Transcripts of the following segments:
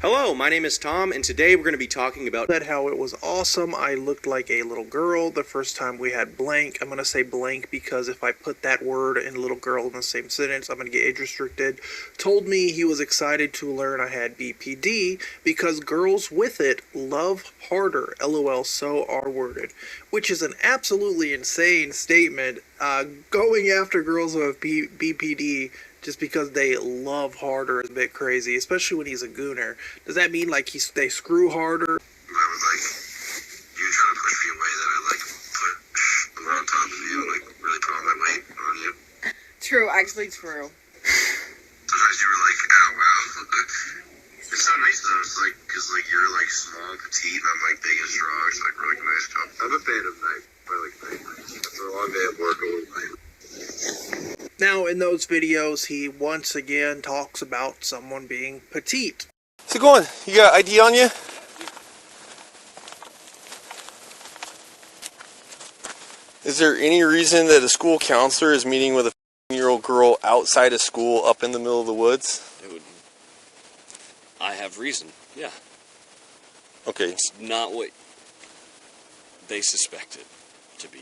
Hello, my name is Tom, and today we're going to be talking about how it was awesome. I looked like a little girl the first time we had blank. I'm going to say blank because if I put that word and little girl in the same sentence, I'm going to get age restricted. Told me he was excited to learn I had BPD because girls with it love harder. LOL, so R-worded. Which is an absolutely insane statement. Going after girls who have BPD just because they love harder is a bit crazy, especially when he's a gooner. Does that mean like they screw harder? I was like, you trying to push me away that I like push them on top of you and like really put all my weight on you. True, actually true. Sometimes you were like, ow, wow. It's so nice though, it's like, cause like you're like small, petite, and I'm like big and strong, it's like really nice job. I'm a fan of night. I like night. After a long day at work, I want night. Now, in those videos, he once again talks about someone being petite. How's it going? You got ID on you? Is there any reason that a school counselor is meeting with a 15-year-old girl outside of school up in the middle of the woods? I have reason, yeah. Okay. It's not what they suspected to be.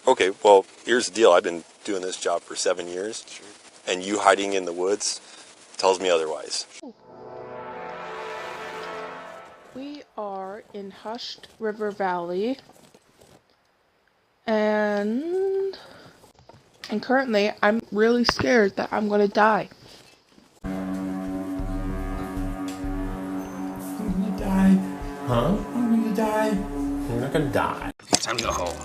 Okay, well, here's the deal. I've been doing this job for 7 years, Sure. and you hiding in the woods tells me otherwise. We are in Hushed River Valley, and currently I'm really scared that I'm gonna die. I'm gonna die. Huh? I'm gonna die. You're not gonna die. Time to go home.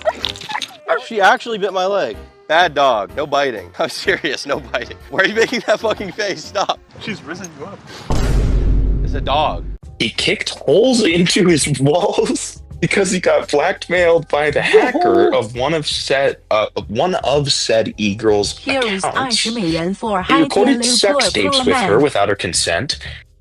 She actually bit my leg. Bad dog, no biting. I'm serious, no biting. Why are you making that fucking face? Stop. She's risen you up. It's a dog. He kicked holes into his walls because he got blackmailed by the hacker of one of said e-girl's accounts. He recorded sex tapes with her without her consent,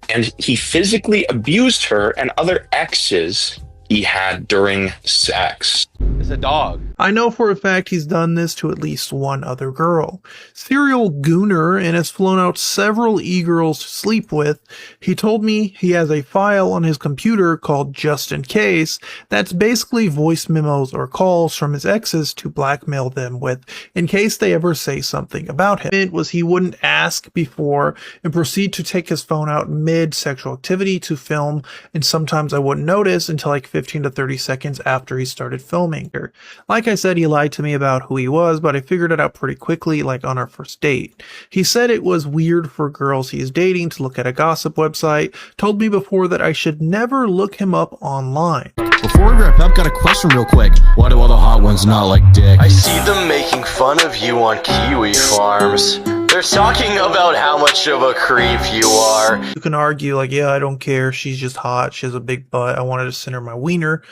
and he physically abused her and other exes he had during sex. It's a dog. I know for a fact he's done this to at least one other girl. Serial gooner and has flown out several e-girls to sleep with. He told me he has a file on his computer called Just In Case that's basically voice memos or calls from his exes to blackmail them with in case they ever say something about him. It was he wouldn't ask before and proceed to take his phone out mid-sexual activity to film, and sometimes I wouldn't notice until like 15 to 30 seconds after he started filming her. Like I said, he lied to me about who he was, but I figured it out pretty quickly, like on our first date. He said it was weird for girls he's dating to look at a gossip website, told me before that I should never look him up online. Before we wrap up, got a question real quick. Why do all the hot ones not like dick? I see them making fun of you on Kiwi Farms. They're talking about how much of a creep you are. You can argue like, yeah, I don't care, she's just hot, she has a big butt, I wanted to send her my wiener.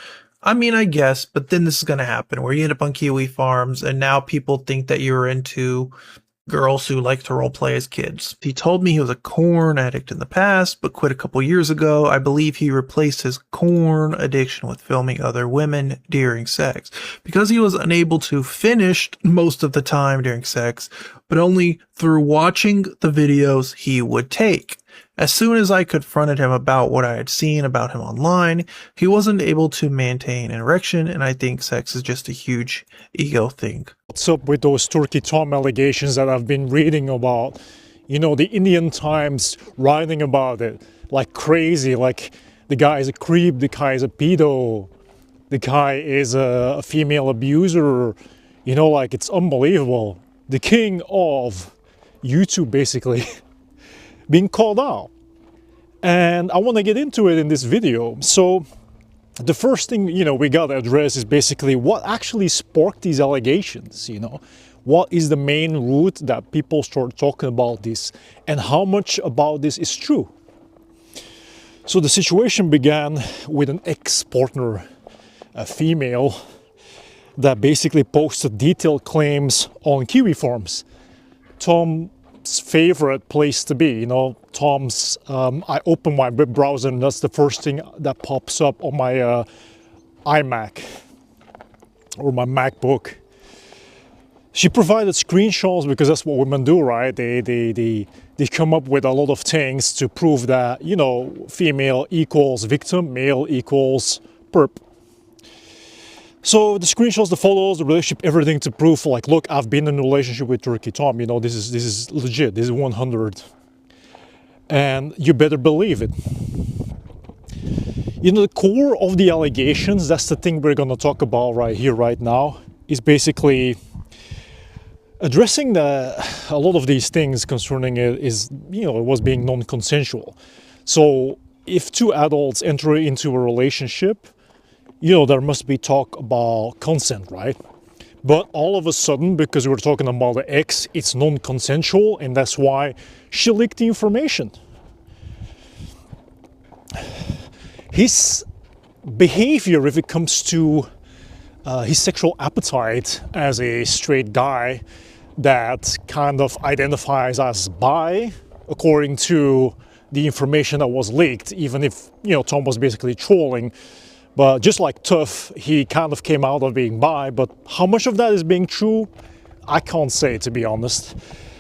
I mean, I guess, but then this is going to happen where you end up on Kiwi Farms and now people think that you're into girls who like to role play as kids. He told me he was a corn addict in the past, but quit a couple years ago. I believe he replaced his corn addiction with filming other women during sex because he was unable to finish most of the time during sex, but only through watching the videos he would take. As soon as I confronted him about what I had seen about him online, he wasn't able to maintain an erection, and I think sex is just a huge ego thing. What's up with those Turkey Tom allegations that I've been reading about? You know, the Indian Times writing about it like crazy, like the guy is a creep, the guy is a pedo, the guy is a female abuser. You know, like it's unbelievable. The king of YouTube basically being called out. And I want to get into it in this video. So the first thing, you know, we got to address is basically what actually sparked these allegations, you know? What is the main root that people start talking about this and how much about this is true? So the situation began with an ex-partner, a female, that basically posted detailed claims on Kiwi Farms. Tom's favorite place to be, you know, Tom's, I open my web browser and that's the first thing that pops up on my iMac or my MacBook. She provided screenshots because that's what women do, right? They come up with a lot of things to prove that, you know, female equals victim, male equals perp. So the screenshots, the photos, the relationship, everything to prove, like, look, I've been in a relationship with Turkey Tom. You know, this is legit. This is 100, and you better believe it. You know, the core of the allegations, that's the thing we're going to talk about right here, right now, is basically addressing a lot of these things concerning it is, you know, it was being non-consensual. So if two adults enter into a relationship, you know, there must be talk about consent, right? But all of a sudden, because we're talking about the ex, it's non-consensual, and that's why she leaked the information. His behavior, if it comes to his sexual appetite as a straight guy that kind of identifies as bi, according to the information that was leaked, even if, you know, Tom was basically trolling. But just like Tuff, he kind of came out of being bi, but how much of that is being true, I can't say, to be honest.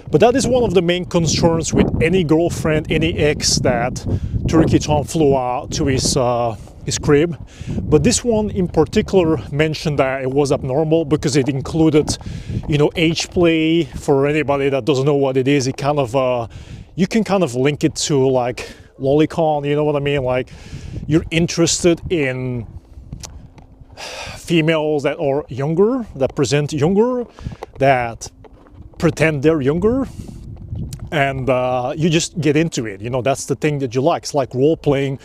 But that is one of the main concerns with any girlfriend, any ex that Turkey Tom flew out to his crib. But this one in particular mentioned that it was abnormal because it included, you know, age play. For anybody that doesn't know what it is, it kind of, you can kind of link it to like lolicon, you know what I mean? Like, you're interested in females that are younger, that present younger, that pretend they're younger, and you just get into it. You know, that's the thing that you like. It's like role playing,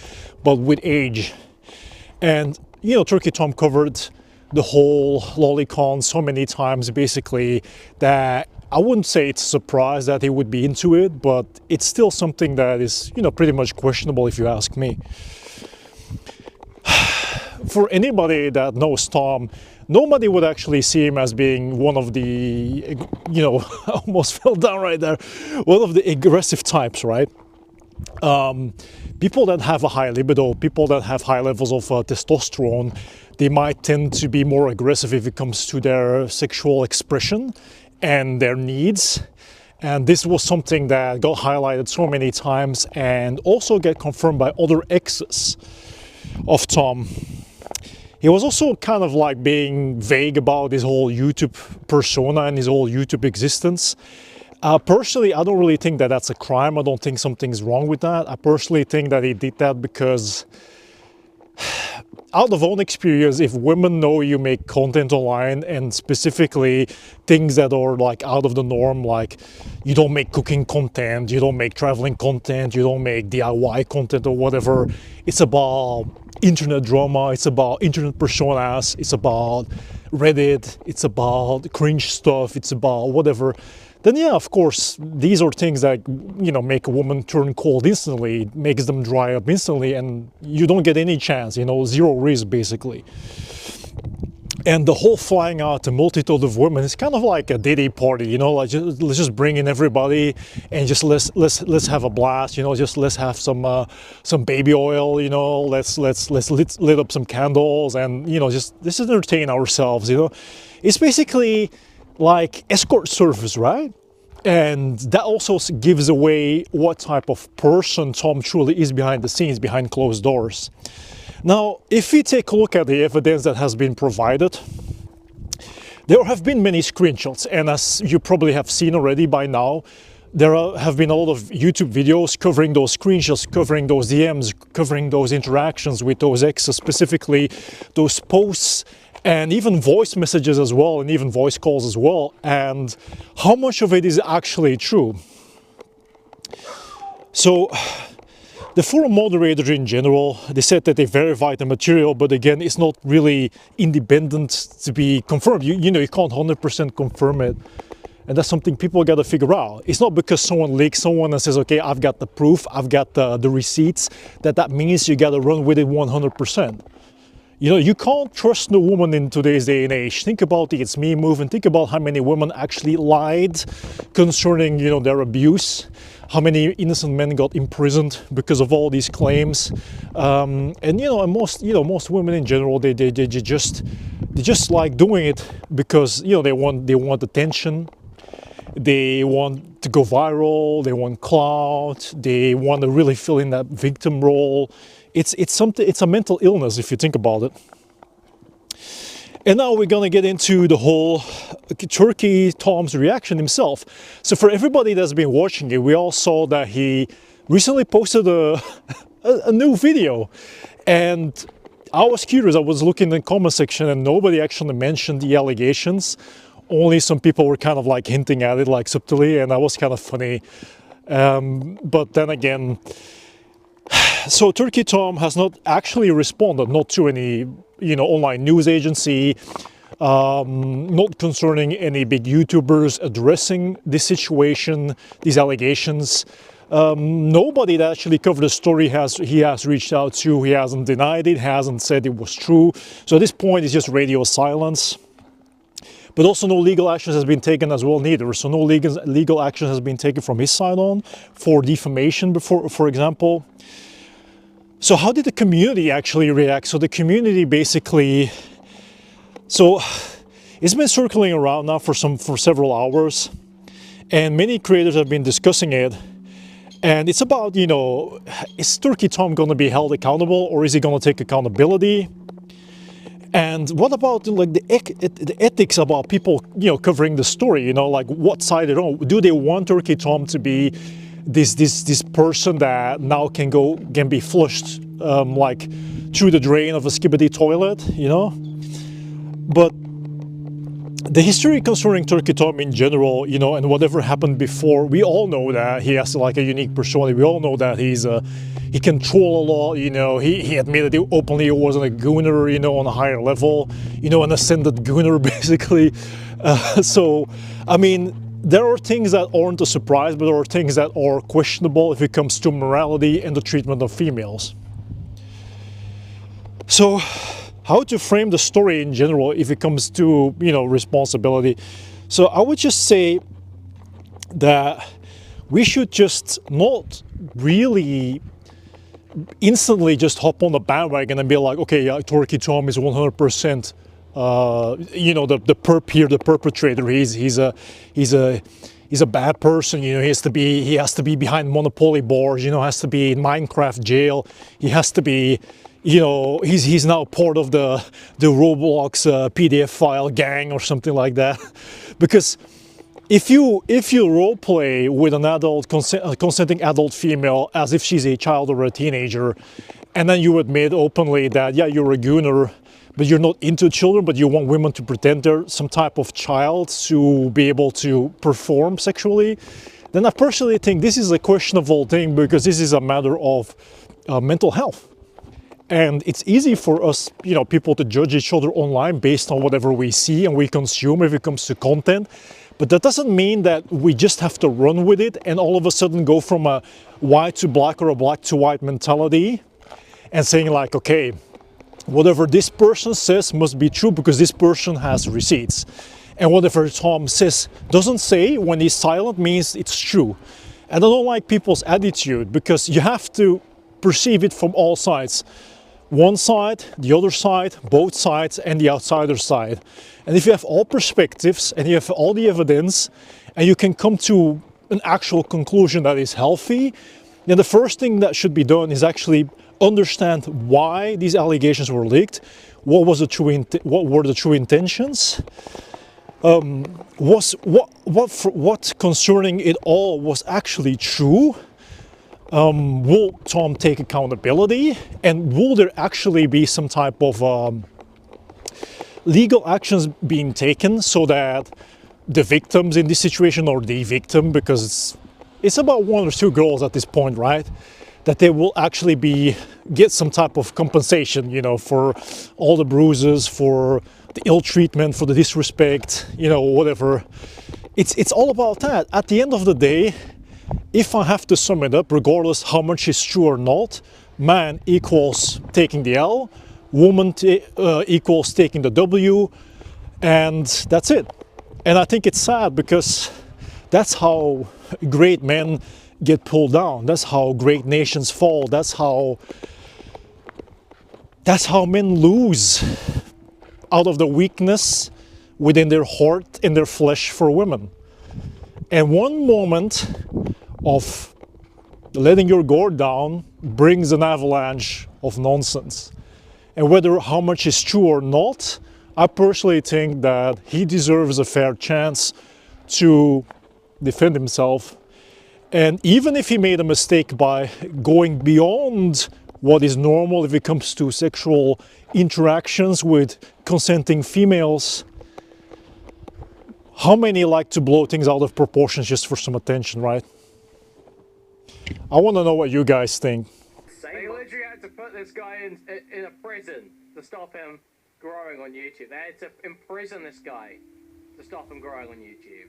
but with age. And, you know, Turkey Tom covered the whole lolicon so many times, basically, that I wouldn't say it's a surprise that he would be into it, but it's still something that is, you know, pretty much questionable if you ask me. For anybody that knows Tom, nobody would actually see him as being one of the, you know, almost fell down right there, one of the aggressive types, right? People that have a high libido, people that have high levels of testosterone, they might tend to be more aggressive if it comes to their sexual expression and their needs. And this was something that got highlighted so many times and also get confirmed by other exes of Tom. He was also kind of like being vague about his whole YouTube persona and his whole YouTube existence. Personally, I don't really think that that's a crime. I don't think something's wrong with that. I personally think that he did that because, out of own experience, if women know you make content online, and specifically things that are like out of the norm, like you don't make cooking content, you don't make traveling content, you don't make DIY content or whatever, it's about internet drama, it's about internet personas, it's about Reddit, it's about cringe stuff, it's about whatever, then yeah, of course, these are things that, you know, make a woman turn cold instantly, makes them dry up instantly, and you don't get any chance, you know, zero risk basically. And the whole flying out a multitude of women is kind of like a Diddy party, you know, like let's just bring in everybody and just let's have a blast, you know, just let's have some baby oil, you know, let's lit up some candles and, you know, just let's entertain ourselves, you know. It's basically like escort service, right? And that also gives away what type of person Tom truly is behind the scenes, behind closed doors. Now, if we take a look at the evidence that has been provided, there have been many screenshots, and as you probably have seen already by now, there have been a lot of YouTube videos covering those screenshots, covering those DMs, covering those interactions with those exes, specifically those posts, and even voice messages as well, and even voice calls as well, and how much of it is actually true. So, the forum moderator in general, they said that they verified the material, but again, it's not really independent to be confirmed. You know, you can't 100% confirm it. And that's something people got to figure out. It's not because someone leaks someone and says, okay, I've got the proof, I've got the receipts, that means you got to run with it 100%. You know, you can't trust no woman in today's day and age. Think about the It's Me move and think about how many women actually lied concerning, you know, their abuse. how many innocent men got imprisoned because of all these claims. And and most women in general, they just like doing it because they want attention, they want to go viral, they want clout, they want to really fill in that victim role. It's a mental illness if you think about it. And now we're gonna get into the whole Turkey Tom's reaction himself. So for everybody that's been watching it, we all saw that he recently posted a new video. And I was curious, I was looking in the comment section and nobody actually mentioned the allegations. Only some people were kind of like hinting at it like subtly, and that was kind of funny. But then again, so Turkey Tom has not actually responded, not to any online news agency, not concerning any big YouTubers addressing this situation, these allegations. Nobody that actually covered the story he has reached out to. He hasn't denied it, hasn't said it was true. So at this point it's just radio silence. But also no legal action has been taken as well neither. So no legal action has been taken from his side on for defamation, for example. So how did the community actually react? So the community basically, so it's been circling around now for several hours, and many creators have been discussing it. And it's about, is Turkey Tom going to be held accountable, or is he going to take accountability? And what about like the ethics about people, covering the story? Like what side they're on? Do they want Turkey Tom to be this person that now can be flushed like through the drain of a skibidi toilet, But the history concerning Turkey Tom in general, and whatever happened before, we all know that he has like a unique persona. We all know that he can troll a lot, he admitted openly he wasn't a gooner, on a higher level, an ascended gooner basically. So, I mean, there are things that aren't a surprise, but there are things that are questionable if it comes to morality and the treatment of females. So, how to frame the story in general if it comes to, responsibility. So I would just say that we should just not really instantly just hop on the bandwagon and be like, okay, Turkey Tom is 100%, the perp here, the perpetrator. He's a bad person. He has to be behind Monopoly bars. Has to be in Minecraft jail. He has to be. He's now part of the Roblox PDF file gang or something like that. Because if you role play with an adult, consenting adult female as if she's a child or a teenager, and then you admit openly that you're a gooner, but you're not into children, but you want women to pretend they're some type of child to be able to perform sexually, then I personally think this is a questionable thing, because this is a matter of mental health. And it's easy for us, people to judge each other online based on whatever we see and we consume if it comes to content. But that doesn't mean that we just have to run with it and all of a sudden go from a white to black or a black to white mentality and saying like, okay, whatever this person says must be true because this person has receipts. And whatever Tom doesn't say when he's silent means it's true. And I don't like people's attitude, because you have to perceive it from all sides. One side, the other side, both sides, and the outsider side. And if you have all perspectives and you have all the evidence and you can come to an actual conclusion that is healthy, then the first thing that should be done is actually understand why these allegations were leaked, what were the true intentions, what concerning it all was actually true. Will Tom take accountability, and will there actually be some type of legal actions being taken so that the victims in this situation, or the victim, because it's about one or two girls at this point, right, that they will actually get some type of compensation, for all the bruises, for the ill treatment, for the disrespect, whatever. It's all about that. At the end of the day, if I have to sum it up, regardless how much is true or not, man equals taking the L, woman equals taking the W, and that's it. And I think it's sad, because that's how great men get pulled down. That's how great nations fall. That's how men lose out of the weakness within their heart and their flesh for women. And one moment of letting your guard down brings an avalanche of nonsense. And whether how much is true or not, I personally think that he deserves a fair chance to defend himself. And even if he made a mistake by going beyond what is normal if it comes to sexual interactions with consenting females, how many like to blow things out of proportion just for some attention, right? I want to know what you guys think. They literally had to put this guy in a prison to stop him growing on YouTube. They had to imprison this guy to stop him growing on YouTube.